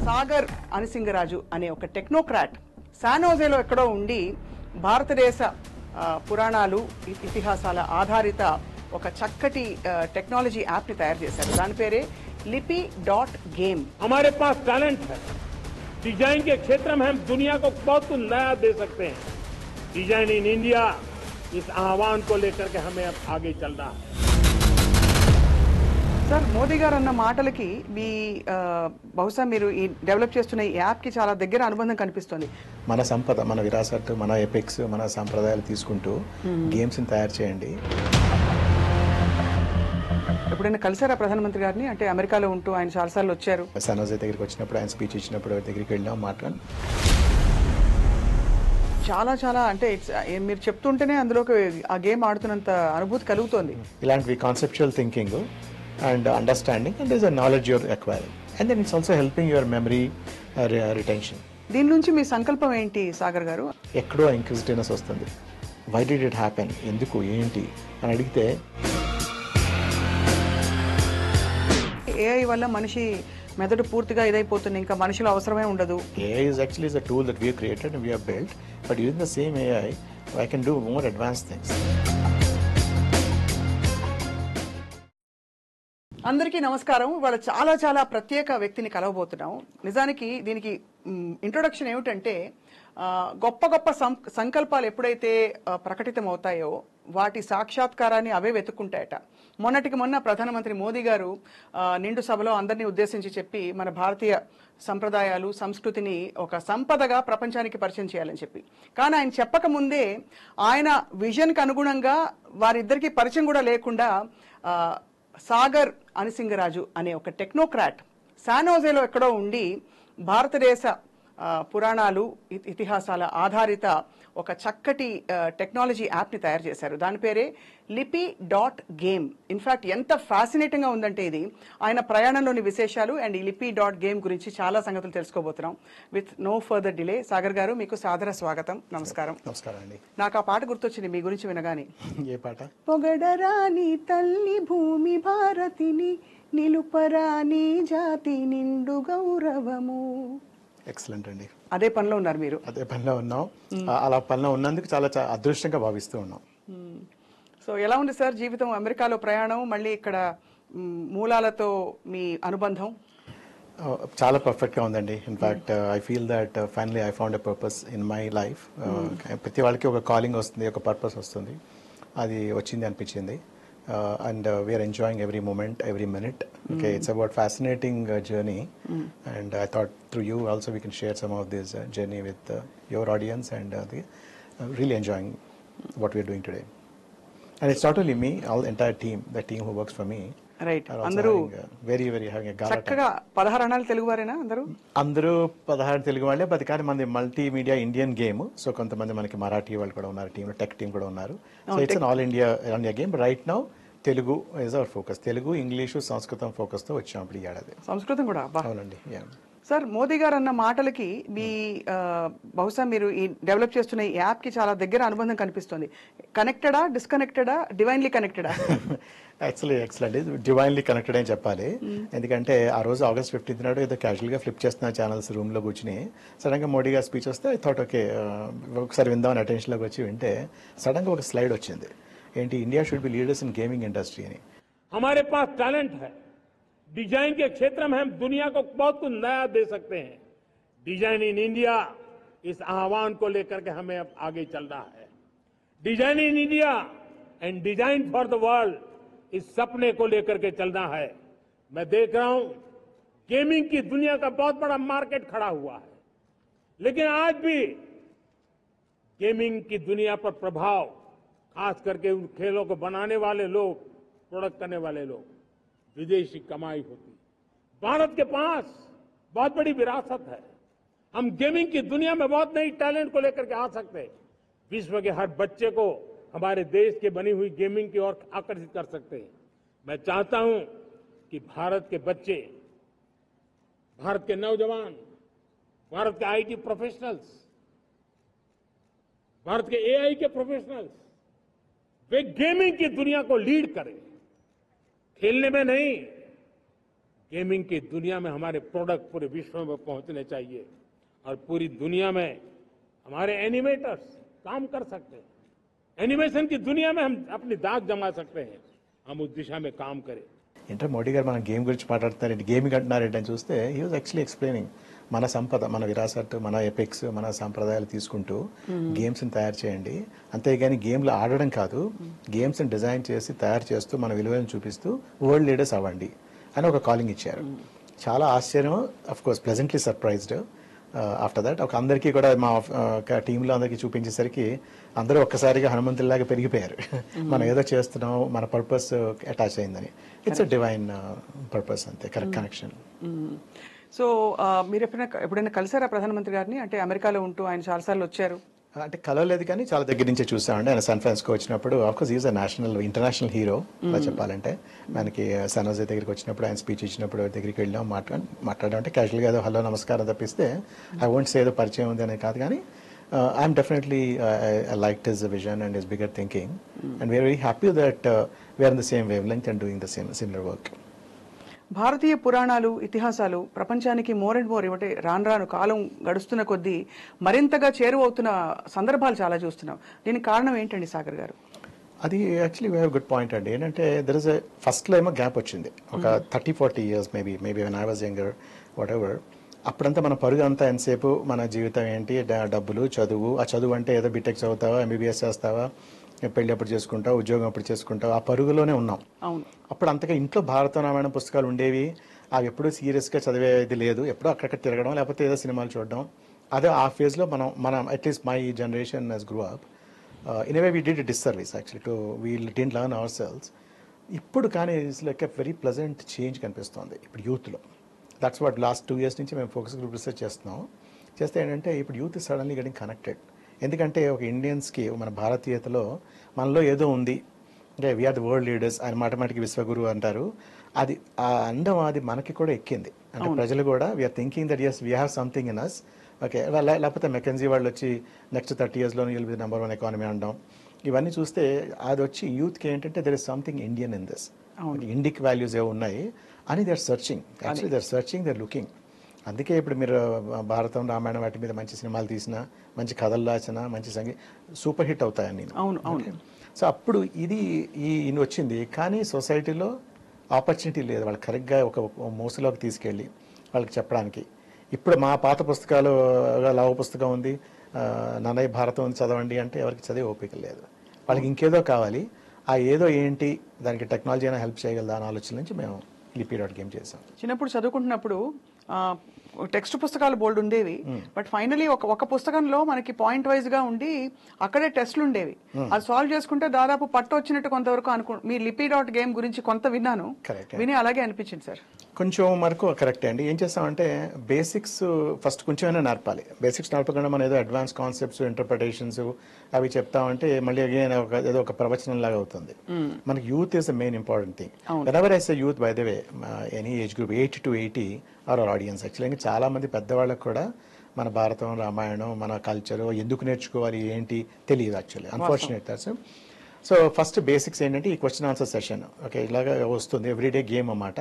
సాగర్ అనిసింగరాజు అనే ఒక టెక్నోక్రాట్ శానోజేలో ఎక్కడో ఉండి భారతదేశ పురాణాలు ఇతిహాసాల ఆధారిత ఒక చక్కటి టెక్నాలజీ యాప్ ని తయారు చేశారు. దాని పేరే lipi.game. हमारे पास टैलेंट है। डिजाइन के क्षेत्र में हम दुनिया को बहुत कुछ नया दे सकते हैं। डिजाइन इन इंडिया इस आह्वान को लेकर के हमें अब आगे चलना है। సార్, మోదీ గారు అన్న మాటలకి మీ బహుశా మీరు ఈ డెవలప్ చేస్తున్న ఈ యాప్ కి చాలా దగ్గర అనుబంధం కనిపిస్తుంది. మన సంపద, మన విరాసత్, మన ఎపిక్స్, మన సంప్రదాయాలు తీసుకుంటూ గేమ్స్ ని తయారు చేయండి. ఎప్పుడైనా కలిసారా ప్రధానమంత్రి గారిని? అంటే అమెరికాలో ఉంటూ ఆయన చాలాసార్లు వచ్చారు. శానోజే దగ్గరికి వచ్చినప్పుడు, ఆయన స్పీచ్ ఇచ్చినప్పుడు దగ్గరికి వెళ్ళాం, మాట్లాడి చాలా అంటే మీరు చెప్తుంటేనే అందులోకి ఆ గేమ్ ఆడుతున్నంత అనుభూతి కలుగుతోంది. ఇలాంటివి conceptual thinking and understanding, and there's a knowledge you're acquiring, and then it's also helping your memory retention. దీని నుంచి మీ సంకల్పం ఏంటి సాగర్ గారు? ఎక్కడో ఇంక్విజిటివ్నెస్ వస్తుంది. వై డిడ్ ఇట్ హ్యాపెన్, ఎందుకు, ఏంటి అని అడిగితే ఏఐ వల్ల మనిషి మెదడు పూర్తిగా ఇదైపోతుంది, ఇంకా మనుషులు అవసరమే ఉండదు. AI is actually a tool that we have created and we have built, but using the same AI I can do more advanced things. అందరికీ నమస్కారం. ఇవాళ చాలా ప్రత్యేక వ్యక్తిని కలవబోతున్నాం. నిజానికి దీనికి ఇంట్రొడక్షన్ ఏమిటంటే, గొప్ప సంకల్పాలు ఎప్పుడైతే ప్రకటితం అవుతాయో వాటి సాక్షాత్కారాన్ని అవే వెతుక్కుంటాయట. మొన్నటికి మొన్న ప్రధానమంత్రి మోదీ గారు నిండు సభలో అందరినీ ఉద్దేశించి చెప్పి మన భారతీయ సంప్రదాయాలు, సంస్కృతిని ఒక సంపదగా ప్రపంచానికి పరిచయం చేయాలని చెప్పి, కానీ ఆయన చెప్పక ముందే ఆయన విజన్కి అనుగుణంగా వారిద్దరికీ పరిచయం కూడా లేకుండా సాగర్ అనిసింగరాజు అనే ఒక టెక్నోక్రాట్ శానోజేలో ఎక్కడో ఉండి భారతదేశ పురాణాలు ఇతిహాసాల ఆధారిత ఒక చక్కటి టెక్నాలజీ యాప్ ని తయారు చేశారు. దాని పేరే lipi.game. ఇన్ఫాక్ట్ ఎంత ఫ్యాసినేటింగ్ గా ఉందంటే ఇది ఆయన ప్రయాణంలోని విశేషాలు అండ్ ఈ lipi.game గురించి చాలా సంగతులు తెలుసుకోబోతున్నాం. With no further delay, Sagar గారు మీకు సాదర స్వాగతం. నమస్కారం. నమస్కారం అండి. నాకు ఆ పాట గుర్తొచ్చింది మీ గురించి వినగానే. ఏ పాట? పొగడరాని తల్లి భూమి భారతిని, నిలుపరాని జాతి నిండు గౌరవము. ఎక్సలెంట్ అండి. అదే పనిలో ఉన్నారు మీరు? అదే పనిలో ఉన్నాం. అలా పనిలో ఉన్నందుకు చాలా అదృష్టంగా భావిస్తూ ఉన్నాం. సో ఎలా ఉంది సార్ జీవితం? అమెరికాలో ప్రయాణం, మళ్ళీ ఇక్కడ మూలాలతో మీ అనుబంధం? చాలా పర్ఫెక్ట్గా ఉందండి. In fact I feel that finally I found a purpose in my life. ప్రతి వాళ్ళకి ఒక కాలింగ్ వస్తుంది, ఒక పర్పస్ వస్తుంది. అది వచ్చింది అనిపించింది. And we are enjoying every moment, every minute. Okay, it's about fascinating journey, and I thought through you also we can share some of this journey with your audience, and really enjoying what we are doing today. And it's not only me, all the entire team, the team who works for me. Right. అందరూ very having a gala చక్కగా 16 అనాలు తెలుగు వారేనా? అందరూ 16 తెలుగు వాళ్ళే. But కానీ మనది multimedia Indian game. So కొంతమంది మనకి మరాఠీ వాళ్ళు కూడా ఉన్నారు టీమ్, టెక్ టీమ్ కూడా ఉన్నారు. So it's an all India game. Right now Telugu is our focus. Telugu, English, సంస్కృతం ఫోకస్ తో వచ్చాం ఇప్పుడు ఈ ఏడాది. సంస్కృతం కూడా? అవునండి. సార్, మోదీ గారు అన్న మాటలకి మీ బహుశా మీరు ఈ డెవలప్ చేస్తున్న ఈ యాప్ కి చాలా దగ్గర అనుబంధం కనిపిస్తుంది. కనెక్టెడా, డిస్కనెక్టెడా, డివైన్లీ కనెక్టెడా? యాక్చువల్లీ ఎక్సలెంట్, డివైన్లీ కనెక్టెడ్ అని చెప్పాలి. ఎందుకంటే ఆ రోజు August 15th నాడు ఏదో క్యాజువల్ గా ఫ్లిప్ చేస్తున్న ఛానల్స్ రూమ్ లో కూర్చుని సడన్ గా మోడీ గారు స్పీచ్ వస్తే ఐ థాట్ ఓకే ఒకసారి విందామని అటెన్షన్ లోకి వచ్చి వింటే సడన్ గా ఒక స్లైడ్ వచ్చింది. ఏంటి, India should be leaders in gaming industry అని. हमारे पास टैलेंट है। डिजाइन के क्षेत्र में हम दुनिया को बहुत कुछ नया दे सकते हैं। डिजाइन इन इंडिया इस आह्वान को लेकर के हमें अब आगे चलना है। Design in India and design for the world इस सपने को लेकर के चलना है। मैं देख रहा हूं गेमिंग की दुनिया का बहुत बड़ा मार्केट खड़ा हुआ है, लेकिन आज भी गेमिंग की दुनिया पर प्रभाव, खास करके उन खेलों को बनाने वाले लोग, प्रोडक्ट करने वाले लोग, विदेशी कमाई होती। भारत के पास बहुत बड़ी विरासत है। हम गेमिंग की दुनिया में बहुत नई टैलेंट को लेकर के आ सकते हैं। विश्व के हर बच्चे को हमारे देश के बनी हुई गेमिंग की ओर आकर्षित कर सकते हैं। मैं चाहता हूं कि भारत के बच्चे, भारत के नौजवान, भारत के आईटी प्रोफेशनल्स, भारत के एआई के प्रोफेशनल्स, वे गेमिंग की दुनिया को लीड करें। खेलने में नहीं, गेमिंग की दुनिया में हमारे प्रोडक्ट पूरे विश्व में पहुंचने चाहिए और पूरी दुनिया में हमारे एनिमेटर्स काम कर सकते हैं। एनिमेशन की दुनिया में हम अपनी दाग जमा सकते हैं। हम उस दिशा में काम करें। ఏంటంటే మోడీ గారు మన గేమ్ గురించి మాట్లాడుతున్నారండి, గేమింగ్ అంటున్నారండి అని చూస్తే హీ వాజ్ యాక్చువల్లీ ఎక్స్ప్లెయినింగ్ మన సంపద, మన విరాసత్, మన ఎపిక్స్, మన సాంప్రదాయాలు తీసుకుంటూ గేమ్స్ని తయారు చేయండి, అంతేగాని గేమ్లు ఆడడం కాదు, గేమ్స్ని డిజైన్ చేసి తయారు చేస్తూ మన విలువలను చూపిస్తూ వరల్డ్ లీడర్స్ అవ్వండి అని ఒక కాలింగ్ ఇచ్చారు. చాలా ఆశ్చర్యం, of course pleasantly surprised. After that ఒక అందరికీ కూడా మా టీంలో అందరికీ చూపించేసరికి అందరూ ఒక్కసారిగా హనుమంతుల్లాగా పెరిగిపోయారు. మనం ఏదో చేస్తున్నాం, మన పర్పస్ అటాచ్ అయిందని. ఇట్స్ అ డివైన్ పర్పస్, అంతే, కరెక్ట్ కనెక్షన్. సో మీరు ఎప్పుడైనా కలిసారా ప్రధానమంత్రి గారిని? అంటే అమెరికాలో ఉంటూ ఆయన చాలాసార్లు వచ్చారు. అంటే కలవలేదు కానీ చాలా దగ్గర నుంచే చూసామండి. ఆయన శాన్ ఫ్రాన్సిస్కో వచ్చినప్పుడు of course is a international hero అలా చెప్పాలంటే. మనకి శాన్ హోజే దగ్గరికి వచ్చినప్పుడు ఆయన స్పీచ్ ఇచ్చినప్పుడు దగ్గరికి వెళ్ళాం, మాట్లాడడం అంటే క్యాజువల్గా ఏదో హలో నమస్కారం తప్పిస్తే ఐ వోంట్ సే ఏదో పరిచయం ఉంది అనేది కాదు. కానీ I'm definitely I liked his vision and his bigger thinking and we're very happy that we're in the same wavelength and doing the similar work. భారతీయ పురాణాలు, ఇతిహాసాలు ప్రపంచానికి మోర్ అండ్ మోర్ ఇవ్వటే రాను రాను కాలం గడుస్తున్న కొద్దీ మరింతగా చేరువవుతున్న సందర్భాలు చాలా చూస్తున్నాం. దీనికి కారణం ఏంటండి సాగర్ గారు? అది actually we have good point అండి. ఏంటంటే దర్ ఇస్ ఫస్ట్లో ఏమో గ్యాప్ వచ్చింది ఒక 30-40 years maybe when I was younger what ever. అప్పుడంతా మన పరుగు అంతా ఎంతసేపు మన జీవితం ఏంటి, డబ్బులు, చదువు. ఆ చదువు అంటే ఏదో బీటెక్ చదువుతావా, ఎంబీబీఎస్ చేస్తావా, పెళ్లి అప్పుడు చేసుకుంటావు, ఉద్యోగం అప్పుడు చేసుకుంటావు, ఆ పరుగులోనే ఉన్నాం. అవును. అప్పుడు అంతగా ఇంట్లో భారత రామాయణం పుస్తకాలు ఉండేవి, అవి ఎప్పుడూ సీరియస్గా చదివేది లేదు. ఎప్పుడో అక్కడికి తిరగడం లేకపోతే ఏదో సినిమాలు చూడడం, అదే ఆ ఫేజ్లో మనం at least my generation has grew up in a way we did disservice actually to we didn't learn our selves. ఇప్పుడు కానీ it's like a very pleasant change కనిపిస్తుంది ఇప్పుడు యూత్లో. దట్స్ వాట్ లాస్ట్ 2 years నుంచి మేము ఫోకస్ గ్రూప్ రీసెర్చ్ చేస్తున్నాం. చేస్తే ఏంటంటే ఇప్పుడు యూత్ సడన్లీ గెటింగ్ కనెక్టెడ్. ఎందుకంటే ఒక ఇండియన్స్కి, మన భారతీయతలో మనలో ఏదో ఉంది, అంటే వీఆర్ ద వరల్డ్ లీడర్స్, ఆయన మాటమాటికి విశ్వగురు అంటారు. అది ఆ అందం అది మనకి కూడా ఎక్కింది. అంటే ప్రజలు కూడా we are thinking that yes we have something in us. Okay, లేకపోతే మెకెన్జీ వాళ్ళు వచ్చి నెక్స్ట్ 30 yearsలో విల్ బి #1 ఎకానమీ అనడం, ఇవన్నీ చూస్తే అది వచ్చి యూత్కి ఏంటంటే there is something Indian in this, Indic values ఏవో ఉన్నాయి అని they are searching. Actually they are searching, they are looking. అందుకే ఇప్పుడు మీరు భారతం, రామాయణం వాటి మీద మంచి సినిమాలు తీసినా, మంచి కథలు రాసినా, మంచి సూపర్ హిట్ అవుతాయని. అవును అవును. సో అప్పుడు ఇది వచ్చింది. కానీ సొసైటీలో ఆపర్చునిటీ లేదు వాళ్ళకి కరెక్ట్గా ఒక మోసలోకి తీసుకెళ్ళి వాళ్ళకి చెప్పడానికి. ఇప్పుడు మా పాత పుస్తకాలు, లవ పుస్తకం ఉంది, నన్నయ్య భారతం ఉంది చదవండి అంటే ఎవరికి చదివే ఓపిక లేదు. వాళ్ళకి ఇంకేదో కావాలి. ఆ ఏదో ఏంటి, దానికి టెక్నాలజీ అయినా హెల్ప్ చేయగలదా అని ఆలోచన నుంచి మేము Lipi.Game చేసాం. చిన్నప్పుడు చదువుకుంటున్నప్పుడు టెక్స్ట్ పుస్తకాలు బోల్డ్ ఉండేవి, బట్ ఫైనలీ ఒక పుస్తకంలో మనకి పాయింట్ వైజ్ గా ఉండి అక్కడే టెస్ట్లు ఉండేవి. అది సాల్వ్ చేసుకుంటే దాదాపు పట్టు వచ్చినట్టు కొంతవరకు మీ Lipi.Game గురించి కొంత విన్నాను, విని అలాగే అనిపించింది సార్. కొంచెం వరకు కరెక్టే అండి. ఏం చేస్తామంటే బేసిక్స్ ఫస్ట్ కొంచెమైనా నేర్పాలి. బేసిక్స్ నేర్పకుండా మనం ఏదో అడ్వాన్స్ కాన్సెప్ట్స్, ఇంటర్ప్రిటేషన్స్ అవి చెప్తామంటే మళ్ళీ అగైన్ ఏదో ఒక ప్రవచనం లాగా అవుతుంది. మనకి youth is the main important thing. Whenever I say youth, by the way, any age group 8 to 80 are our audience. Actually చాలా మంది పెద్దవాళ్ళకి కూడా మన భారతం, రామాయణం, మన కల్చర్ ఎందుకు నేర్చుకోవాలి ఏంటి తెలియదు actually, unfortunate that's. So first basics ఏంటంటే ఈ క్వశ్చన్ ఆన్సర్ సెషన్, ఓకే, ఇలాగా వస్తుంది, ఎవ్రీడే గేమ్ అన్నమాట.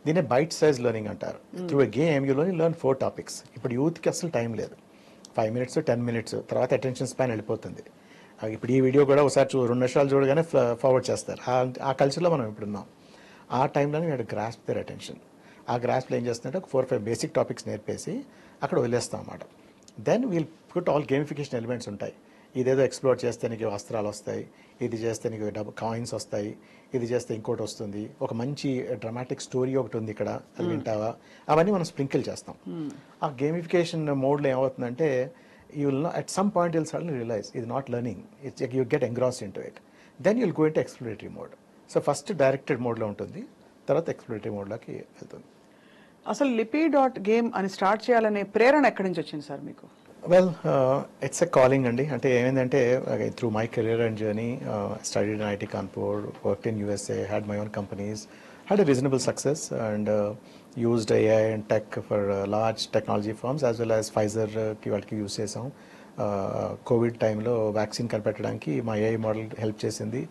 దీనే బైట్ సైజ్ లెర్నింగ్ అంటారు. Through a game you learn 4 topics. ఇప్పుడు యూత్కి అసలు టైం లేదు. 5 minutes 10 minutes తర్వాత అటెన్షన్ స్పాన్ వెళ్ళిపోతుంది. ఇప్పుడు ఈ వీడియో కూడా ఒకసారి 2 నిమిషాలు చూడగానే ఫార్వర్డ్ చేస్తారు. ఆ కల్చర్లో మనం ఇప్పుడు ఉన్నాం. ఆ టైంలోనే వీడు గ్రాస్ప్ దర్ అటెన్షన్. ఆ గ్రాస్ప్లో ఏం చేస్తుందంటే ఒక 4-5 బేసిక్ టాపిక్స్ నేర్పేసి అక్కడ వదిలేస్తాం అన్నమాట. Then we'll put all gamification elements ఉంటాయి. ఇదేదో ఎక్స్ప్లోర్ చేస్తే నీకు వస్త్రాలు వస్తాయి, ఇది చేస్తే నీకు కాయిన్స్ వస్తాయి, ఇది చేస్తే ఇంకోటి వస్తుంది, ఒక మంచి డ్రామాటిక్ స్టోరీ ఒకటి ఉంది ఇక్కడ, అది వింటావా, అవన్నీ మనం స్ప్రింకిల్ చేస్తాం. ఆ గేమిఫికేషన్ మోడ్లో ఏమవుతుందంటే you will at some point you'll suddenly realize it's not learning, it's like you get engrossed into it, then you'll go into exploratory mode. So first directed mode లో ఉంటుంది, తర్వాత exploratory mode లోకి వెళ్తుంది. అసలు Lipi.Game అని start చేయాలనే ప్రేరణ ఎక్కడి నుంచి వచ్చింది సార్ మీకు? Well, it's a calling అండి. అంటే ఏమైందంటే through my career and journey, I studied in IIT Kanpur, worked in USA, had my own companies, had a reasonable success and used AI and tech for large technology firms as well as Pfizer కి వాళ్ళకి use చేసాం. Covid టైంలో vaccine కనిపెట్టడానికి మా AI model help చేసింది.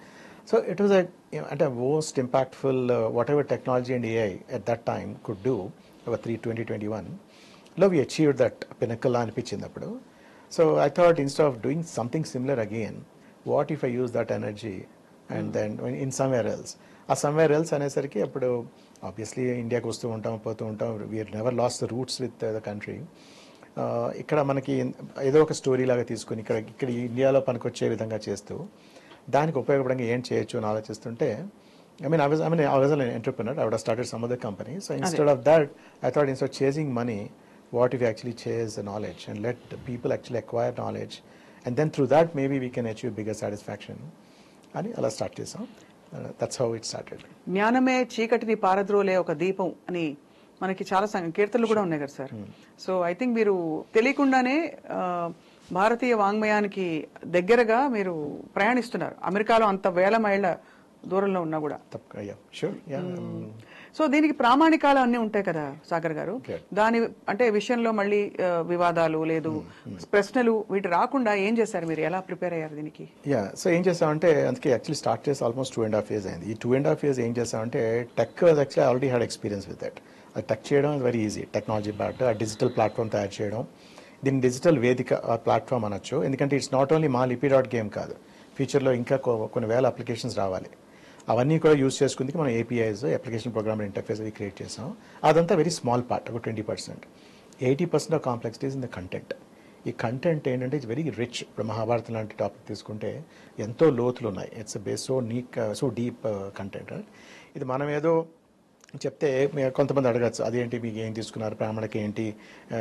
So it was at a most impactful, whatever technology and AI at that time could do, over 2021, we achieved that pinnacle అనిపించింది అప్పుడు. So I thought instead of doing something similar again, what if I use that energy and then in somewhere else? ఆ somewhere else అనేసరికి అప్పుడు obviously ఇండియాకి వస్తూ ఉంటాం, పోతూ ఉంటాం, we are never lost the roots with the country. ఇక్కడ మనకి ఏదో ఒక స్టోరీ లాగా తీసుకుని ఇక్కడ ఇండియాలో పనికొచ్చే విధంగా చేస్తూ దానికి ఉపయోగపడంగా ఏం చేయొచ్చు అని ఆలోచిస్తుంటే, I was an entrepreneur. I would have started some other company. So instead of that, I thought instead of chasing money, what if we actually chase the knowledge and let the people actually acquire knowledge, and then through that maybe we can achieve bigger satisfaction. And I'll start this. That's how it started. జ్ఞానమే చీకటిని పారద్రోలే ఒక దీపం అని మనకి చాలా కీర్తనలు కూడా ఉన్నాయి కదా సార్. సో ఐ థింక్ మీరు తెలియకుండానే భారతీయ వాంగ్మయానికి దగ్గరగా మీరు ప్రయాణిస్తున్నారు, అమెరికాలో అంత వేల మైళ్ళ దూరంలో ఉన్నా కూడా. సో దీనికి ప్రామాణికాలు అన్నీ ఉంటాయి కదా సాగర్ గారు, దాని అంటే విషయంలో మళ్ళీ వివాదాలు లేదు, ప్రశ్నలు వీటి రాకుండా ఏం చేశారు మీరు, ఎలా ప్రిపేర్ అయ్యారు దీనికి? సో ఏం చేసామంటే, అందుకే యాక్చువల్లీ స్టార్ట్ చేసి ఆల్మోస్ట్ 2.5 years అయింది. ఈ 2.5 years ఏం చేసామంటే, tech was actually already had experience with that. అది టెక్ చేయడం వెరీ ఈజీ, టెక్నాలజీ పార్ట్, ఆ డిజిటల్ ప్లాట్ఫామ్ తయారు చేయడం, దీన్ని డిజిటల్ వేదిక ప్లాట్ఫామ్ అనొచ్చు. ఎందుకంటే ఇట్స్ నాట్ ఓన్లీ మా లిపి.గేమ్ కాదు, ఫ్యూచర్లో ఇంకా కొన్ని వేల అప్లికేషన్స్ రావాలి. అవన్నీ కూడా యూజ్ చేసుకుందుకు మనం ఏపీఐస్, అప్లికేషన్ ప్రోగ్రామ్ ఇంటర్ఫేస్ అవి క్రియేట్ చేసాం. అదంతా వెరీ స్మాల్ పార్ట్, ఒక 20%. 80% of complexities in the content. ఈ కంటెంట్ ఏంటంటే ఇట్స్ వెరీ రిచ్. ఇప్పుడు మహాభారతం లాంటి టాపిక్ తీసుకుంటే ఎంతో లోతులు ఉన్నాయి. It's base so deep content. ఇది మనం ఏదో చెప్తే కొంతమంది అడగచ్చు, అదేంటి మీకు ఏం తీసుకున్నారు, ప్రామాణిక ఏంటి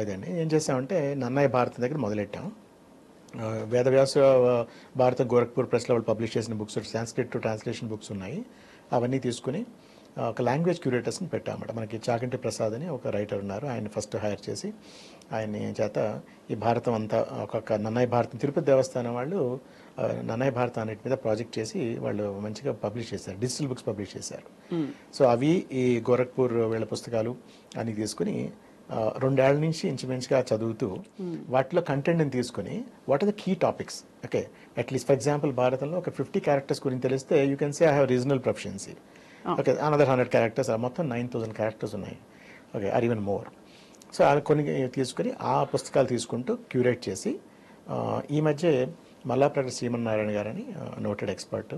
అదండి. ఏం చేసామంటే, నన్నయ్య భారతం దగ్గర మొదలెట్టాం. వేదవ్యాస భారత గోరఖ్పూర్ ప్రెస్లో వాళ్ళు పబ్లిష్ చేసిన books, Sanskrit to translation books ఉన్నాయి. అవన్నీ తీసుకుని ఒక లాంగ్వేజ్ క్యూరేటర్స్ని పెట్టామన్నమాట. మనకి చాగంటి ప్రసాద్ అని ఒక రైటర్ ఉన్నారు, ఆయన ఫస్ట్ హైర్ చేసి ఆయన్ని చేత ఈ భారతం అంతా ఒక నన్నయ్య భారతం, తిరుపతి దేవస్థానం వాళ్ళు నన్నయ్య భారతం అన్నిటి మీద ప్రాజెక్ట్ చేసి వాళ్ళు మంచిగా పబ్లిష్ చేశారు, డిజిటల్ బుక్స్ పబ్లిష్ చేశారు. సో అవి ఈ గోరఖ్పూర్ వీళ్ళ పుస్తకాలు అన్ని తీసుకుని 2 ఏళ్ల నుంచి ఇంచుమించుగా చదువుతూ వాటిలో కంటెంట్ని తీసుకుని what are the key topics. Okay, at least for example భారతంలో ఒక 50 క్యారెక్టర్స్ గురించి తెలిస్తే you can say I have regional proficiency. Okay, another 100 characters, మొత్తం 9,000 క్యారెక్టర్స్ ఉన్నాయి. Okay, or even more. So అవి కొన్ని తీసుకుని ఆ పుస్తకాలు తీసుకుంటూ క్యూరేట్ చేసి, ఈ మధ్య మల్లాప్రగడ శ్రీమన్నారాయణ గారని నోటెడ్ ఎక్స్పర్ట్,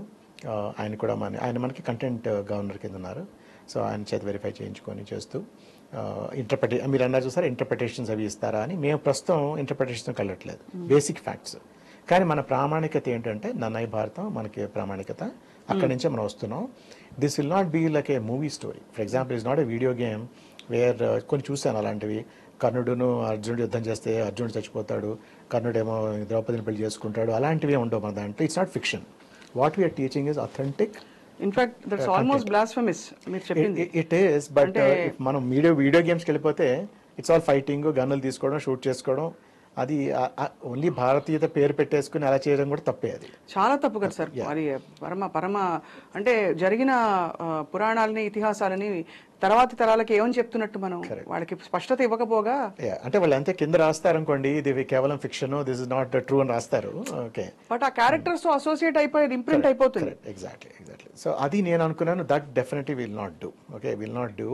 ఆయన మనకి కంటెంట్ గవర్నర్ కింద ఉన్నారు. సో ఆయన చేత వెరిఫై చేయించుకొని చేస్తూ మీరు అన్నారు చూసారు, ఇంటర్ప్రిటేషన్స్ అవి ఇస్తారా అని. మేము ప్రస్తుతం ఇంటర్ప్రిటేషన్ కలట్లేదు, బేసిక్ ఫ్యాక్ట్స్. కానీ మన ప్రామాణికత ఏంటంటే నన్నయ్య భారతం మనకి ప్రామాణికత, అక్కడి నుంచే మనం వస్తున్నాం. This will not be like a movie story. For example, it's not a video game where కొన్ని చూశాను అలాంటివి, కర్ణుడును అర్జునుడు యుద్ధం చేస్తే అర్జునుడు చచ్చిపోతాడు, కర్ణుడేమో ద్రౌపదిని పెళ్లి చేసుకుంటాడు, అలాంటివి ఉండవు మన దాంట్లో. It's not fiction. What we're teaching is authentic. In fact that's almost blasphemous మీరు చెప్పింది. ఇట్ ఈస్, బట్ మనం వీడియో గేమ్స్కి వెళ్ళిపోతే ఇట్స్ ఆల్ ఫైటింగ్, గన్నులు తీసుకోవడం, షూట్ చేసుకోవడం. అది ఓన్లీ భారతీయత పేరు పెట్టేసుకుని అలా చేయడం కూడా తప్పే. అది చాలా తప్పు కదా సార్. అది పరమ అంటే జరిగిన పురాణాలని, ఇతిహాసాలని తర్వాతి తరాలకి ఏమని చెప్తున్నట్టు మనం వాళ్ళకి స్పష్టత ఇవ్వకపోగా, అంటే వాళ్ళు అంతే కింద రాస్తారు అనుకోండి, ఇది కేవలం fiction, this is not true అని రాస్తారు. ఓకే, బట్ ఆ క్యారెక్టర్స్ అసోసియేట్ అయిపోయి ఇంప్రింట్ అయిపోతుంది. ఎగ్జాక్ట్లీ. సో అది నేను అనుకున్నాను, that definitely will not do. Okay, will not do.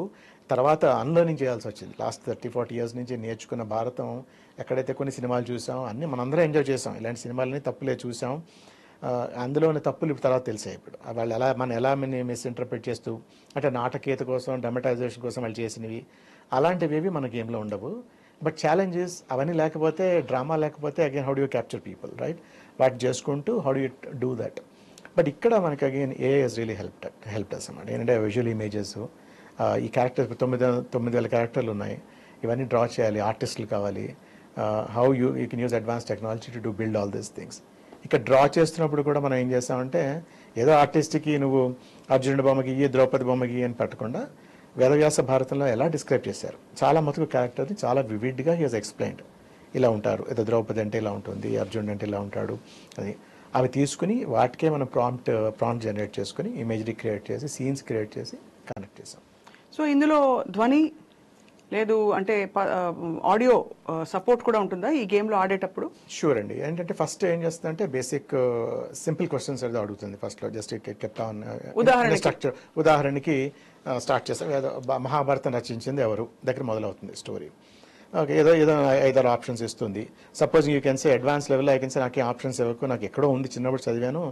తర్వాత అన్లర్నింగ్ చేయాల్సి వచ్చింది. లాస్ట్ 30-40 years నుంచి నేర్చుకున్న భారతం ఎక్కడైతే కొన్ని సినిమాలు చూసాం, అన్నీ మనందరం ఎంజాయ్ చేసాం. ఇలాంటి సినిమాలని తప్పులే చూసాం, అందులోని తప్పులు ఇప్పుడు తర్వాత తెలిసాయి. ఇప్పుడు వాళ్ళు ఎలా మిస్ఇంటర్ప్రిట్ చేస్తూ, అంటే నాటకీయత కోసం, డ్రామటైజేషన్ కోసం వాళ్ళు చేసినవి, అలాంటివి మన గేమ్లో ఉండవు. బట్ ఛాలెంజెస్ అవన్నీ లేకపోతే, డ్రామా లేకపోతే again how do you capture people, right? వాటి చేసుకుంటూ how do you do that. But ఇక్కడ మనకి again AI has really helped us అన్నమాట. ఏంటంటే విజువల్ ఇమేజెస్, ఈ క్యారెక్టర్స్ 9,000 క్యారెక్టర్లు ఉన్నాయి, ఇవన్నీ డ్రా చేయాలి, ఆర్టిస్టులు కావాలి. How you can use advance technology to build all these things. ఇక్కడ డ్రా చేస్తున్నప్పుడు కూడా మనం ఏం చేస్తామంటే, ఏదో ఆర్టిస్ట్కి నువ్వు అర్జునుడి బొమ్మకి, ద్రౌపది బొమ్మకి అని పెట్టకుండా, వేదవ్యాస భారతంలో ఎలా డిస్క్రైబ్ చేశారు, చాలా మటుకు క్యారెక్టర్ని చాలా వివిడ్గా హీ హెస్ ఎక్స్ప్లెయిన్డ్. ఇలా ఉంటారు, ఏదో ద్రౌపది అంటే ఇలా ఉంటుంది, అర్జునుడు అంటే ఇలా ఉంటాడు అది. అవి తీసుకుని వాటికే మనం ప్రాంప్ట్ జనరేట్ చేసుకుని ఇమేజరీ క్రియేట్ చేసి, సీన్స్ క్రియేట్ చేసి కనెక్ట్ చేసాం. సో ఇందులో ధ్వని, లేదు అంటే ఆడియో సపోర్ట్ కూడా ఉంటుందా ఈ గేమ్ లో ఆడేటప్పుడు? షూర్ అండి. ఏంటంటే ఫస్ట్ ఏం చేస్తుందంటే బేసిక్ సింపుల్ క్వశ్చన్స్ ఏదో అడుగుతుంది ఫస్ట్ లో, జస్ట్ కెప్ట్ ఆన్ స్ట్రక్చర్. ఉదాహరణకి స్టార్ట్ చేస్తాం, ఏదో మహాభారతం రచించింది ఎవరు దగ్గర మొదలవుతుంది స్టోరీ. ఓకే, ఏదో 5 ఆప్షన్స్ ఇస్తుంది. Suppose you can say advance level I can say నాకు ఆప్షన్స్ ఇవ్వకు, నాకు ఎక్కడో ఉంది చిన్నప్పుడు చదివాను,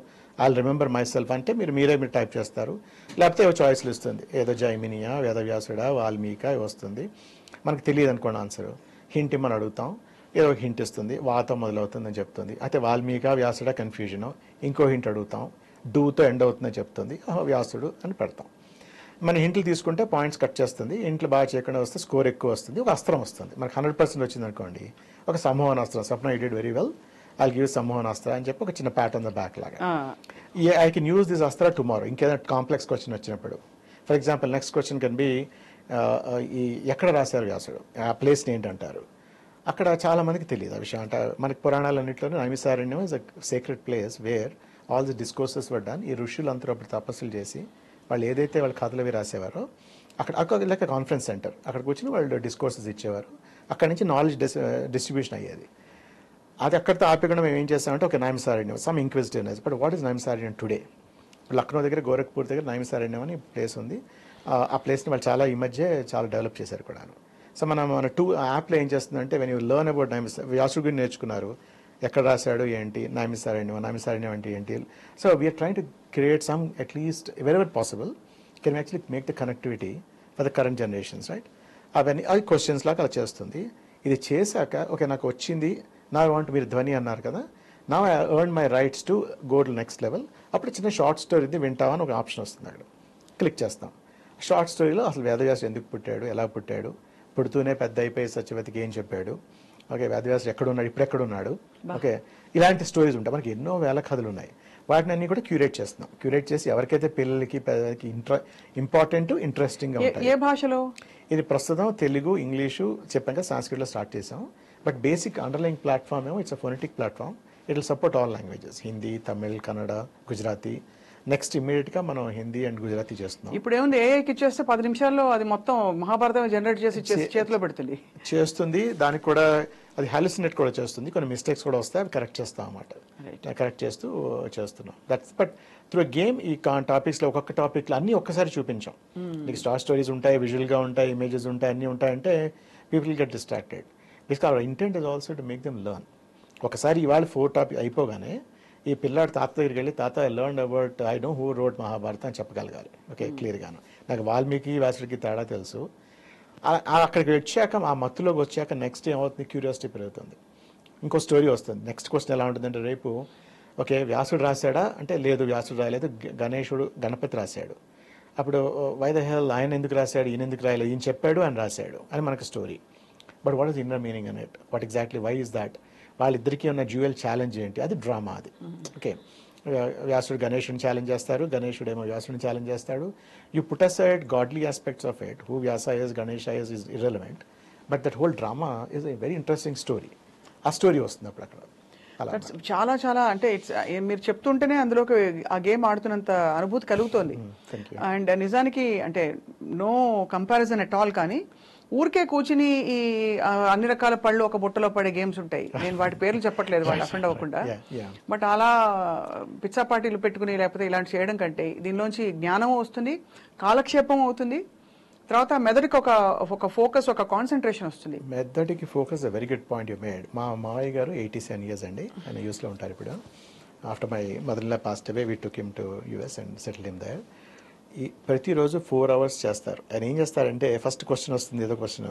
ఐ రిమెంబర్ మై సెల్ఫ్ అంటే మీరే టైప్ చేస్తారు. లేకపోతే ఏవో చాయిస్లు ఇస్తుంది, ఏదో జైమినియా, వేదవ్యాసుడా, వాల్మీకా వస్తుంది. మనకు తెలియదు అనుకోండి ఆన్సర్, హింట్ ఇమ్మని అడుగుతాం, ఏదో ఒక హింట్ ఇస్తుంది, వాతో మొదలవుతుందని చెప్తుంది. అయితే వాల్మీకా వ్యాసుడా కన్ఫ్యూజన్, ఇంకో హింట్ అడుగుతాం, డూతో ఎండ్ అవుతుందని చెప్తుంది, వ్యాసుడు అని పెడతాం. మన హింట్లు తీసుకుంటే పాయింట్స్ కట్ చేస్తుంది, ఇంట్లో బాగా చేయకుండా వస్తే స్కోర్ ఎక్కువ వస్తుంది, ఒక అస్త్రం వస్తుంది. మనకు 100% వచ్చింది అనుకోండి, ఒక సంమోహన అస్త్రం, Swapna you did very well, I give సంమోహన అస్త్ర అని చెప్పి ఒక చిన్న ప్యాట్ ఆన్ ద బ్యాక్ లాగా. ఐ కెన్ యూజ్ దిస్ అస్త్ర టుమారో, ఇంకేదైనా కాంప్లెక్స్ క్వశ్చన్ వచ్చినప్పుడు. For example next question can be ఈ ఎక్కడ రాశారు వ్యాసుడు, ఆ ప్లేస్ని ఏంటంటారు. అక్కడ చాలా మందికి తెలియదు ఆ విషయం. అంటే మనకి పురాణాలన్నింటిలోనే Naimisaranyam is a sacred place where all the discourses were done. ఈ ఋషులు అందరూ అప్పుడు తపస్సులు చేసి వాళ్ళు ఏదైతే వాళ్ళ కథలు అవి రాసేవారో అక్కడ లైక్ కాన్ఫరెన్స్ సెంటర్, అక్కడ కూర్చొని వాళ్ళు డిస్కోర్సెస్ ఇచ్చేవారు. అక్కడ నుంచి నాలెడ్జ్ డిస్ట్రిబ్యూషన్ అయ్యేది. అది అక్కడితో ఆపకుండా మేము ఏం చేస్తామంటే ఒక Naimisaranyam, some inquisitiveness. But what is Naimisaranyam today? Lucknow దగ్గర గోరఖ్పూర్ దగ్గర నైమిసారణ్యం అని ప్లేస్ ఉంది. ఆ ప్లేస్ని వాళ్ళు చాలా ఈ మధ్య చాలా డెవలప్ చేశారు కూడా. సో మన యాప్లో ఏం చేస్తుందంటే వెన్ యూ లెర్న్ అబౌట్ వ్యాసుడు గురించి నేర్చుకున్నారు, ఎక్కడ రాశాడు ఏంటి, నైమిసారణ్యం అంటే ఏంటి. So we are trying to create some at least wherever possible can actually make the connectivity for the current generations, right? అవన్నీ అవి క్వశ్చన్స్ లాగా అలా చేస్తుంది. ఇది చేశాక ఓకే నాకు వచ్చింది, నా వాంట్, మీరు ధ్వని అన్నారు కదా, నా I earn my rights to go to next level. అప్పుడు చిన్న షార్ట్ స్టోరీది వింటావా అని ఒక ఆప్షన్ వస్తుంది, అక్కడ క్లిక్ చేస్తాం. షార్ట్ స్టోరీలో అసలు వేదవ్యాసుడు ఎందుకు పుట్టాడు, ఎలా పుట్టాడు, పుడుతూనే పెద్ద అయిపోయి సత్యవతికి ఏం చెప్పాడు, ఓకే వేదవ్యాసుడు ఎక్కడున్నాడు, ఇప్పుడు ఎక్కడున్నాడు, ఓకే ఇలాంటి స్టోరీస్ ఉంటాయి. మనకి ఎన్నో వేల కథలు ఉన్నాయి, వాటిని అన్ని కూడా క్యూరేట్ చేస్తున్నాం. క్యూరేట్ చేసి ఎవరికైతే పిల్లలకి పెద్దలకి ఇంపార్టెంట్ ఇంట్రెస్టింగ్గా ఉంటాయి. ఏ భాషలో? ఇది ప్రస్తుతం తెలుగు, ఇంగ్లీషు చెప్పాక సంస్కృతిలో స్టార్ట్ చేసాం. బట్ బేసిక్ అండర్లైన్ ప్లాట్ఫామ్ ఏమో it's a phonetic platform. It will support all languages, Hindi, Tamil, Kannada, Gujarati. Next ఇమ్మీడియట్గా మనం హిందీ అండ్ గుజరాతీ చేస్తున్నాం. ఇప్పుడు ఏముంది, ఏఐకి ఇచ్చేస్తే 10 నిమిషాల్లో అది మొత్తం మహాభారతం జనరేట్ చేసి చేతిలో చేస్తుంది. దానికి కూడా అది హాలుసినేట్ కూడా చేస్తుంది, కొన్ని మిస్టేక్స్ కూడా వస్తాయి, అవి కరెక్ట్ చేస్తాం అన్నమాట. కరెక్ట్ చేస్తూ చేస్తున్నాం. దట్స్ బట్ త్రూ గేమ్ ఈ టాపిక్స్లో ఒక్కొక్క టాపిక్లో అన్నీ ఒక్కసారి చూపించాం. నీకు స్టోరీస్ ఉంటాయి, విజువల్గా ఉంటాయి, ఇమేజెస్ ఉంటాయి, అన్నీ ఉంటాయంటే people get distracted. Because our intent is also to make them learn. ఒకసారి ఇవాళ 4 టాపిక్ అయిపోగానే ఈ పిల్లాడు తాత దగ్గరికి వెళ్ళి తాత I learn about I know who wrote Mahabharata అని చెప్పగలగాలి. ఓకే క్లియర్గాను నాకు వాల్మీకి వ్యాసుడికి తేడా తెలుసు. అక్కడికి వచ్చాక ఆ మత్తులోకి వచ్చాక నెక్స్ట్ ఏమవుతుంది, క్యూరియాసిటీ పెరుగుతుంది, ఇంకో స్టోరీ వస్తుంది. నెక్స్ట్ క్వశ్చన్ ఎలా ఉంటుందంటే రేపు ఓకే వ్యాసుడు రాశాడా అంటే లేదు వ్యాసుడు రాయలేదు, గణపతి రాశాడు. అప్పుడు వై ద హెల్ ఆయన ఎందుకు రాశాడు, ఈయన ఎందుకు రాయలేదు, ఈయన చెప్పాడు ఆయన రాశాడు అని మనకు story. But what is inner meaning on it, what exactly why is that, వాళ్ళిద్దరికీ ఉన్న డ్యూయల్ ఛాలెంజ్ ఏంటి, అది డ్రామా. అది ఓకే వ్యాసుడు గణేషుని ఛాలెంజ్ చేస్తారు, గణేషుడు ఏమో వ్యాసుడిని ఛాలెంజ్ చేస్తాడు. You put aside godly aspects of it, who Vyasa is, Ganesha is irrelevant, but that whole drama is a very interesting story. ఆ స్టోరీ వస్తుంది అప్పుడు అక్కడ. చాలా చాలా అంటే మీరు చెప్తుంటేనే అందులోకి ఆ గేమ్ ఆడుతున్నంత అనుభూతి కలుగుతోంది. అండ్ నిజానికి అంటే నో కంపారిజన్ ఎట్ ఆల్, కానీ ఊరికే కూర్చుని ఈ అన్ని రకాల పళ్ళు ఒక బుట్టలో పడే గేమ్స్ ఉంటాయి. నేను వాటి పేర్లు చెప్పట్లేదు, వాళ్ళు అఫెండ్ అవ్వకుండా. బట్ అలా పిచ్చా పార్టీలు పెట్టుకుని లేకపోతే ఇలాంటి చేయడం కంటే దీనిలోంచి జ్ఞానం వస్తుంది, కాలక్షేపం అవుతుంది, తర్వాత మెదడుకి ఒక ఫోకస్, ఒక కాన్సన్ట్రేషన్ వస్తుంది. మెదడుకి focus very good point you made. మా మావయ్య గారు 87 years అండి, ఆయన యూఎస్లో ఉంటారు ఇప్పుడు. After my mother in law passed away we took him to US and settle him there. ప్రతిరోజు 4 hours చేస్తారు. ఆయన ఏం చేస్తారంటే ఫస్ట్ క్వశ్చన్ వస్తుంది, ఏదో క్వశ్చన్,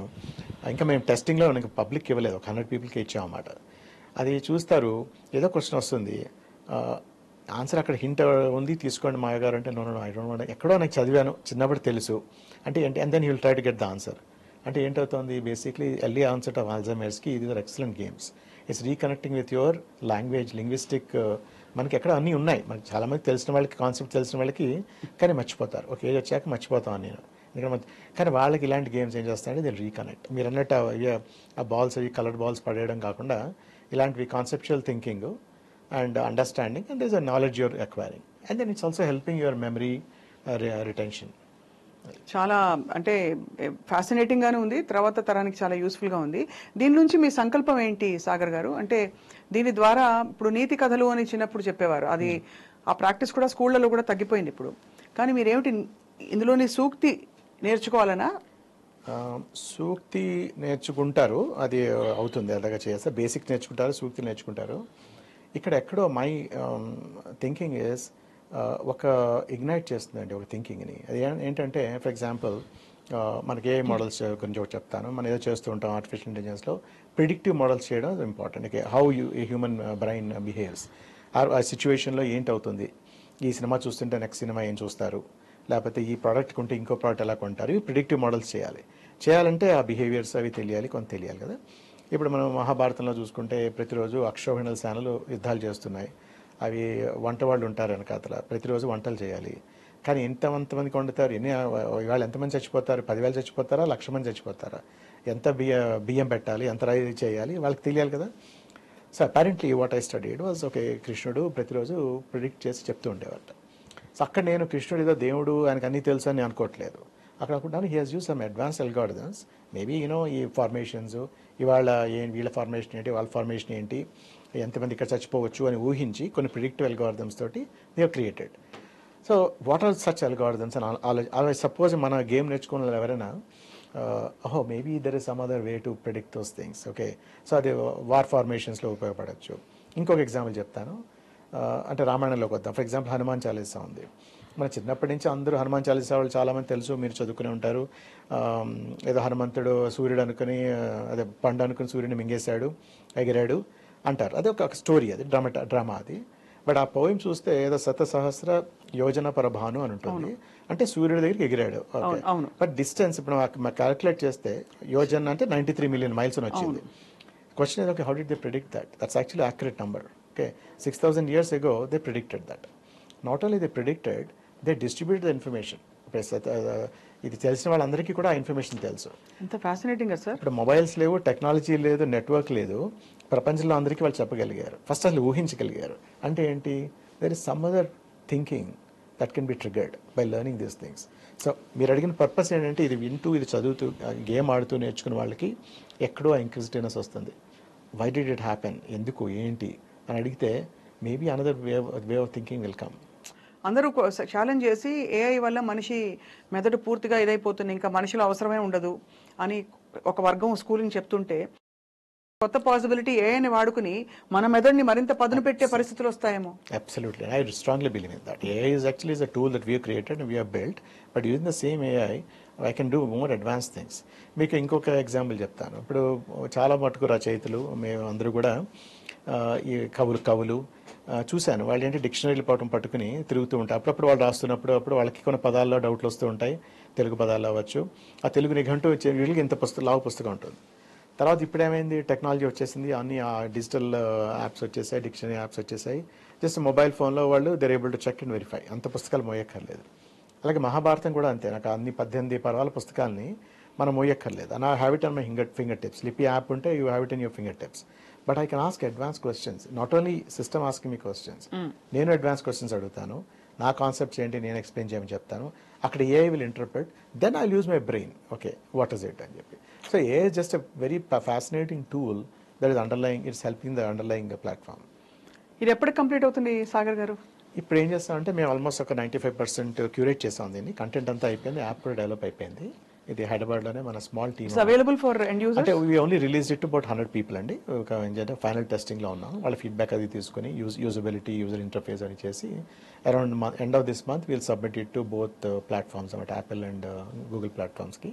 ఇంకా మేము టెస్టింగ్లో మనకి పబ్లిక్ ఇవ్వలేదు, 100 peopleకి ఇచ్చామన్నమాట. అది చూస్తారు, ఏదో క్వశ్చన్ వస్తుంది, ఆన్సర్ అక్కడ హింట్ ఉంది తీసుకోండి మాయ గారు అంటే, నో ఐ డోంట్ వాంట్, ఎక్కడో నాకు చదివాను చిన్నప్పుడు తెలుసు అంటే ఏంటి, and then he will try to get the answer. అంటే ఏంటవుతుంది బేసిక్లీ ఎర్లీ ఆన్సర్ ఆఫ్ ఆల్జైమర్స్కి ఇది are excellent games. It's reconnecting with your language, linguistic. మనకి ఎక్కడ అన్నీ ఉన్నాయి, మనకి చాలామంది తెలిసిన వాళ్ళకి, కాన్సెప్ట్ తెలిసిన వాళ్ళకి, కానీ మర్చిపోతారు. ఒక ఏజ్ వచ్చాక మర్చిపోతాను నేను ఎందుకంటే. కానీ వాళ్ళకి ఇలాంటి గేమ్స్ ఏం చేస్తారంటే దే రీకనెక్ట్. మీరు అన్నట్టు ఆ బాల్స్ అవి కలర్డ్ బాల్స్ పడేయడం కాకుండా ఇలాంటివి conceptual thinking and understanding and there is a knowledge you're acquiring, and then it's also helping your memory retention. చాలా అంటే ఫ్యాసినేటింగ్ గానే ఉంది, తర్వాత తరానికి చాలా యూస్ఫుల్ గా ఉంది. దీని నుంచి మీ సంకల్పం ఏంటి సాగర్ గారు? అంటే దీని ద్వారా ఇప్పుడు నీతి కథలు అని చిన్నప్పుడు చెప్పేవారు, అది ఆ ప్రాక్టీస్ కూడా స్కూళ్ళలో కూడా తగ్గిపోయింది ఇప్పుడు. కానీ మీరేమిటి ఇందులోని సూక్తి నేర్చుకోవాలనా? సూక్తి నేర్చుకుంటారు, అది అవుతుంది అలాగా చేస్తే. బేసిక్ నేర్చుకుంటారు, సూక్తి నేర్చుకుంటారు. ఇక్కడ ఎక్కడో మై థింకింగ్ ఇస్ ఒక ఇగ్నైట్ చేస్తుందండి ఒక థింకింగ్ని. అది ఏంటంటే ఫర్ ఎగ్జాంపుల్ మనకి ఏ మోడల్స్ గురించి ఒకటి చెప్తాను. మనం ఏదో చేస్తూ ఉంటాం ఆర్టిఫిషియల్ ఇంటెలిజెన్స్లో, ప్రిడిక్టివ్ మోడల్స్ చేయడం important. Okay, how human brain behaves, ఆ సిచ్యువేషన్లో ఏంటి అవుతుంది, ఈ సినిమా చూస్తుంటే నెక్స్ట్ సినిమా ఏం చూస్తారు, లేకపోతే ఈ ప్రోడక్ట్ కొంటే ఇంకో ప్రోడక్ట్ ఎలా కొంటారు, ఇవి ప్రిడిక్టివ్ మోడల్స్ చేయాలంటే ఆ బిహేవియర్స్ అవి తెలియాలి, కొంత తెలియాలి కదా. ఇప్పుడు మనం మహాభారతంలో చూసుకుంటే ప్రతిరోజు అక్షోహిణుల సేనలు యుద్ధాలు చేస్తున్నాయి. అవి వంట వాళ్ళు ఉంటారు వెనకాతల, ప్రతిరోజు వంటలు చేయాలి. కానీ ఎంతమందికి వండుతారు, ఇవాళ ఎంతమంది చచ్చిపోతారు, 10,000 చచ్చిపోతారా, 1,00,000 మంది చచ్చిపోతారా, ఎంత బియ్యం పెట్టాలి, ఎంత రైస్ చేయాలి, వాళ్ళకి తెలియాలి కదా. So apparently what I studied was, okay, కృష్ణుడు ప్రతిరోజు ప్రిడిక్ట్ చేసి చెప్తూ ఉండేవాట. సో అక్కడ నేను కృష్ణుడు ఏదో దేవుడు, ఆయనకు అన్నీ తెలుసు అని అనుకోవట్లేదు. అక్కడ అనుకుంటాను he has use some advance algorithms, maybe ఈ ఫార్మేషన్స్, ఇవాళ వీళ్ళ ఫార్మేషన్ ఏంటి, వాళ్ళ ఫార్మేషన్ ఏంటి, ఎంతమంది ఇక్కడ చచ్చిపోవచ్చు అని ఊహించి కొన్ని ప్రిడిక్టివ్ అల్గారిథమ్స్ తోటి they have created. So what are such algorithms అని సపోజ్ మన గేమ్ నేర్చుకున్న ఎవరైనా ఓహో maybe there is some other way to predict those things. Okay, so అది వార్ ఫార్మేషన్స్లో ఉపయోగపడవచ్చు. ఇంకొక ఎగ్జాంపుల్ చెప్తాను, అంటే రామాయణంలోకి వద్దాం. ఫర్ ఎగ్జాంపుల్ హనుమాన్ చాలీసా ఉంది. మన చిన్నప్పటి నుంచి అందరూ హనుమాన్ చాలీసా వాళ్ళు చాలామంది తెలుసు, మీరు చదువుకునే ఉంటారు. ఏదో హనుమంతుడు సూర్యుడు అనుకుని, అదే పండు అనుకుని సూర్యుడిని మింగేశాడు, ఎగిరాడు అంటారు. అది ఒక స్టోరీ, అది డ్రామా అది. బట్ ఆ పోయం చూస్తే ఏదో 1,000,000 యోజన పరభాను అని ఉంటుంది, అంటే సూర్యుడి దగ్గరికి ఎగిరాడు. ఓకే, బట్ డిస్టెన్స్ ఇప్పుడు క్యాలిక్యులేట్ చేస్తే యోజన అంటే 93 మిలియన్ మైల్స్ అని వచ్చింది. Question is, okay, how did they predict that? That's actually an accurate number. Okay, 6,000 years ago they predicted that. Not only they predicted, they distributed the information. ఇది తెలిసిన వాళ్ళందరికీ కూడా ఆ ఇన్ఫర్మేషన్ తెలుసు. ఎంత ఫ్యాసినేటింగ్ సార్. ఇప్పుడు మొబైల్స్ లేవు, technology లేదు, నెట్వర్క్ లేదు, ప్రపంచంలో అందరికీ వాళ్ళు చెప్పగలిగారు, ఫస్ట్ అసలు ఊహించగలిగారు. అంటే ఏంటి, there is some other thinking that can be triggered by learning these things. So మీరు అడిగిన పర్పస్ ఏంటంటే, ఇది వింటూ, ఇది చదువుతూ, గేమ్ ఆడుతూ నేర్చుకున్న వాళ్ళకి ఎక్కడో ఇంక్విజిటివ్నెస్ వస్తుంది. వై డిడ్ ఇట్ హ్యాపెన్, ఎందుకు, ఏంటి అని అడిగితే maybe another way of thinking will come. అందరూ ఛాలెంజ్ చేసి ఏఐ వల్ల మనిషి మెదడు పూర్తిగా ఇదైపోతుంది, ఇంకా మనిషిలో అవసరమే ఉండదు అని ఒక వర్గం స్కూలింగ్ చెప్తుంటే, కొత్త పాసిబిలిటీ ఏఐని వాడుకుని మన మెదడుని మరింత పదును పెట్టే పరిస్థితులు వస్తాయేమో. Absolutely, I strongly believe in that. AI is actually a tool that we have created and we have built, but using the same AI I can do more advanced things. మీకు ఇంకొక ఎగ్జాంపుల్ చెప్తాను. ఇప్పుడు చాలా మటుకు రచయితలు మేము అందరూ కూడా ఈ కవులు చూశాను. వాళ్ళు ఏంటి డిక్షనరీలు పట్టుకుని తిరుగుతూ ఉంటారు. అప్పుడప్పుడు వాళ్ళు రాస్తున్నప్పుడు వాళ్ళకి కొన్ని పదాల్లో డౌట్లు వస్తూ ఉంటాయి, తెలుగు పదాలు అవ్వచ్చు. ఆ తెలుగు నిఘంటు వీళ్ళకి ఇంత లావు పుస్తకం ఉంటుంది. తర్వాత ఇప్పుడు ఏమైంది, టెక్నాలజీ వచ్చేసింది, అన్ని డిజిటల్ యాప్స్ వచ్చేసాయి, డిక్షనరీ యాప్స్ వచ్చేసాయి. జస్ట్ మొబైల్ ఫోన్లో వాళ్ళు they're able to check and verify, అంత పుస్తకాలు మోయక్కర్లేదు. అలాగే మహాభారతం కూడా అంతే, నాకు అన్ని 18 పర్వాల పుస్తకాలని మనం మోయక్కర్లేదు. And I have it on my fingertips. Lipi app ఉంటే you have it in your fingertips. But I can ask advance questions, not only system asking me questions, నేను అడ్వాన్స్ క్వశ్చన్స్ అడుగుతాను, నా కాన్సెప్ట్స్ ఏంటి నేను explain చేయమని చెప్తాను. అక్కడ AI will interpret, then I use my brain, okay what is it అని చెప్పి. So AI is just a very fascinating tool that is underlying, it's helping the underlying platform. ఇది ఎప్పటికి కంప్లీట్ అవుతుంది సాగర్ గారు? ఇప్పుడు ఏం చేస్తామంటే మేము ఆల్మోస్ట్ ఒక 95% క్యూరేట్ చేసాం దీన్ని, కంటెంట్ అంతా అయిపోయింది, యాప్ కూడా డెవలప్ అయిపోయింది. ఇది హైదరాబాద్లోనే మన small team. Available for end users. అంటే we only release it about 100 people అండి. ఒక ఏంటంటే ఫైనల్ టెస్టింగ్లో ఉన్నాం, వాళ్ళ ఫీడ్బ్యాక్ అది తీసుకుని యూజబిలిటీ, యూజర్ ఇంటర్ఫేస్ అని చేసి around end of this month we'll submit it to both platforms అన్నమాట, యాపిల్ అండ్ గూగుల్ ప్లాట్ఫామ్స్కి.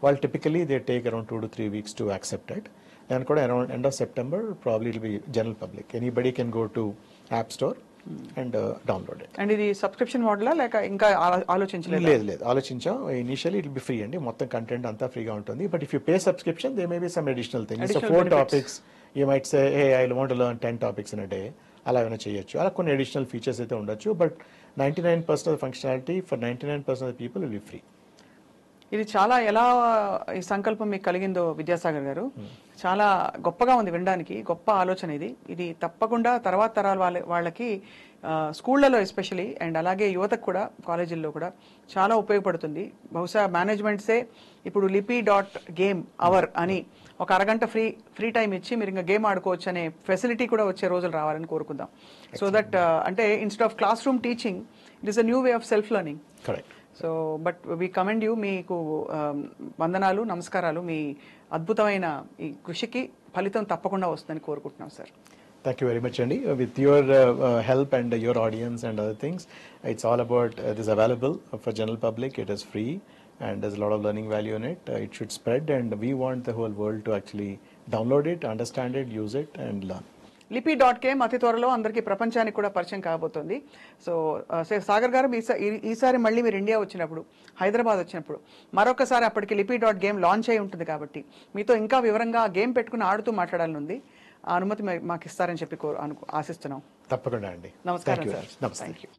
వాళ్ళు typically they take around 2 to 3 weeks to accept it. And కూడా around end of September probably it will be general public. Anybody can go to App Store and download it. And ఇది subscription మోడలా లేక ఇంకా ఆలోచించలేదు? లేదు ఆలోచించాం. Initially it will be free అండి, మొత్తం content అంతా ఫ్రీగా ఉంటుంది. But if you pay subscription they may be some additional things. So 4 topics you might say hey I want to learn 10 topics in a day, అలా ఏమైనా చేయొచ్చు. అలా కొన్ని అడిషనల్ ఫీచర్స్ అయితే ఉండొచ్చు. But 99% of the functionality for 99% of the people will be free. ఇది చాలా ఎలా ఈ సంకల్పం మీకు కలిగిందో విద్యాసాగర్ గారు, చాలా గొప్పగా ఉంది వినడానికి. గొప్ప ఆలోచన ఇది. ఇది తప్పకుండా తర్వాత తరాల వాళ్ళకి స్కూళ్లలో ఎస్పెషలీ అండ్ అలాగే యువతకు కూడా కాలేజీల్లో కూడా చాలా ఉపయోగపడుతుంది. బహుశా మేనేజ్మెంట్సే ఇప్పుడు lipi.game అవర్ అని ఒక అరగంట ఫ్రీ టైం ఇచ్చి మీరు ఇంకా గేమ్ ఆడుకోవచ్చు అనే ఫెసిలిటీ కూడా వచ్చే రోజులు రావాలని కోరుకుందాం. సో దట్ అంటే instead of class room teaching, it is a new way of self learning. Correct. So but we commend you. మీకు వందనాలు, నమస్కారాలు. మీ అద్భుతమైన ఈ కృషికి ఫలితం తప్పకుండా వస్తుందని కోరుకుంటున్నాం sir. Thank you very much, Andy. With your help and your audience and other things, it's all about it is available for general public. It is free and there's a lot of learning value in it. It should spread and we want the whole world to actually download it, understand it, use it and learn. lipi.game అతి త్వరలో అందరికీ ప్రపంచానికి కూడా పరిచయం కాబోతోంది. So Sagar గారు ఈసారి మళ్ళీ మీరు ఇండియా వచ్చినప్పుడు, హైదరాబాద్ వచ్చినప్పుడు మరొకసారి అప్పటికి lipi.game లాంచ్ అయి ఉంటుంది కాబట్టి మీతో ఇంకా వివరంగా గేమ్ పెట్టుకుని ఆడుతూ మాట్లాడాలని ఉంది. ఆ అనుమతి మాకు ఇస్తారని చెప్పి ఆశిస్తున్నాం. తప్పకుండా అండి. నమస్కారం Thank you. సార్. నమస్తే. Thank you.